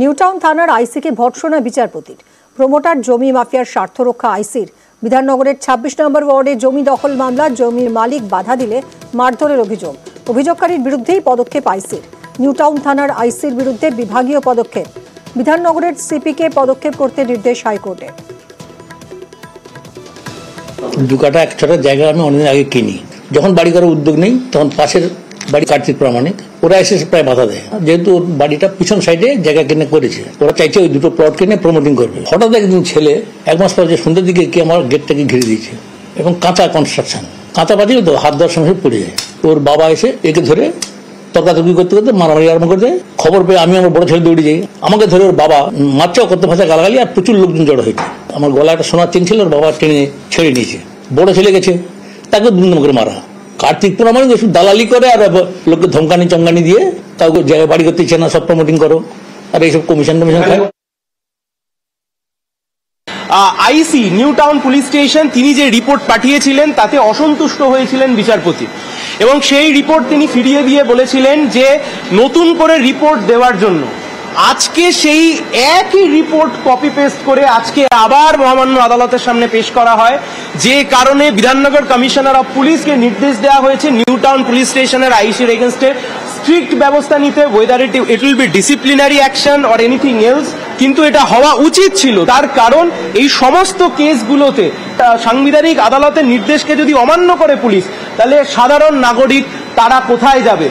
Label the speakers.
Speaker 1: নিউটাউন থানার আইসিকে ভর্ৎসনা বিচারপতির। প্রমোটার জমি মাফিয়ার স্বার্থ রক্ষা আইসির। বিধাননগরের ২৬ নম্বর ওয়ার্ডে জমি দখল মামলা, জমির মালিক বাধা দিলে মারধরের অভিযোগ। অভিযোগকারীর বিরুদ্ধেই পদক্ষেপ আইসির। নিউটাউন থানার আইসির বিরুদ্ধে বিভাগীয় পদক্ষেপ। বিধাননগরের সিপিকে পদক্ষেপ করতে নির্দেশ হাইকোর্টের।
Speaker 2: দু কাটা এক ছটা জায়গা আমি অনেকদিন আগে কিনি, যখন বাড়ি করার উদ্যোগ নেই তখন পাশের বাড়ি কার্তিক প্রামাণিক ওরা এসে প্রায় বাধা দেয়, যেহেতু বাড়িটা পিছন সাইডে জায়গা কিনে করেছে, ওরা চাইছে ওই দুটো প্লট কিনে প্রমোটিং করবে। হঠাৎ একদিন ছেলে এক মাস পর যে সন্ধ্যের দিকে কি আমার গেটটাকে ঘিরে দিয়েছে এবং কাঁচা কনস্ট্রাকশন, কাঁচা বাজিয়ে তো হাত দেওয়ার সঙ্গে পড়ে যায়। ওর বাবা এসে একে ধরে তর্কাতর্কি করতে করতে মারামারি আরম্ভ করতে, খবর পেয়ে আমি আমার বড় ছেলে দৌড়ে যাই, আমাকে ধরে ওর বাবা মারচাও করতে ভাষা গালাগালি, আর প্রচুর লোকজন জড়ো হয়েছে। আমার গলা একটা সোনার চেন ছিল, ওর বাবা টেনে ছেড়ে নিয়েছে। বড় ছেলে গেছে, তাকে দুমদম করে মারা। কার্তিক প্রামাণিক ওষুধ দালালি করে আর লোককে ধমকানি চমকানি দিয়ে কাউকে জায়গায় বাড়ি করতে ইচ্ছে না, সব প্রমোটিং করো, আর এইসব কমিশন খায়।
Speaker 3: আইসি নিউটাউন পুলিশ স্টেশন তিনি যে রিপোর্ট পাঠিয়েছিলেন তাতে অসন্তুষ্ট হয়েছিলেন বিচারপতি, এবং সেই রিপোর্ট তিনি ফিরিয়ে দিয়ে বলেছিলেন যে নতুন করে রিপোর্ট দেওয়ার জন্য। আজকে সেই একই রিপোর্ট কপি পেস্ট করে আজকে আবার মহামান্য আদালতের সামনে পেশ করা হয়, যে কারণে বিধাননগর কমিশনার অফ পুলিশকে নির্দেশ দেওয়া হয়েছে নিউটাউন পুলিশ স্টেশনের আইসির এগেনস্টে স্ট্রিক্ট ব্যবস্থা নিতে, weather it will be disciplinary action or anything else. কিন্তু এটা হওয়া উচিত ছিল, তার কারণ এই সমস্ত কেসগুলোতে সাংবিধানিক আদালতের নির্দেশকে যদি অমান্য করে পুলিশ, তাহলে সাধারণ নাগরিক তারা কোথায় যাবে?